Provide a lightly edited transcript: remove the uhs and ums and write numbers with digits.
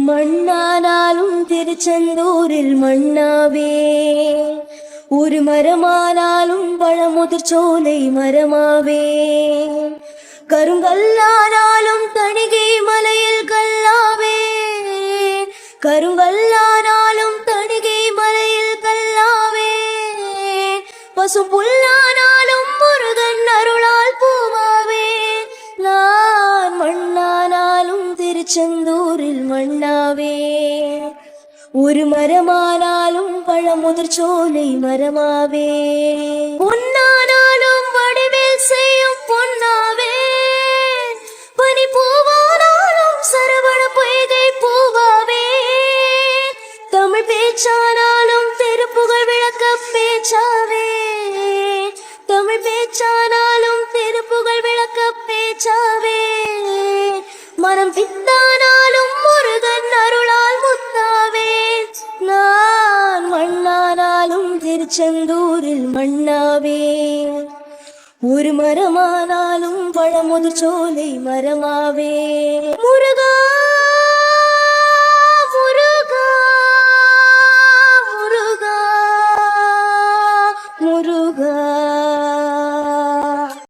மண்ணானாலும் திருச்செந்தூரில் மண்ணாவே, ஒரு மரமானாலும் பழமுதிர்ச்சோலை மரமாவே, கருங்கல்லானாலும் தணிகை மலையில் கல்லாவே, கருங்கல்லானாலும் தணிகை மலையில் கல்லாவே, பசும் புல்லானாலும் முருகன் அருளால் பூவாவே, நான் மண்ணானாலும் திருச்செந்தூரில் மண்ணாவே, ஒரு மரமானாலும் பழமுதிர்ச்சோலை மரமாவே, பொன்னானாலும் வடிவேல் செய்யும் பொன்னாவே, பனி பூவானாலும் சரவண பொய்கை பூவாவே, தமிழ் பேச்சானாலும் திருப்புகழ் விளக்க பேச்சாவே, தமிழ் பேச்சானாலும் திருப்புகழ் விளக்க பேச்சாவே, மனம் பித்தானாலும் முருகன் அருளால் முத்தாவே, நான் மண்ணானாலும் திருச்செந்தூரில் மண்ணாவே, ஒரு மரமானாலும் பழமுதிர்ச்சோலை மரமாவே, முருகா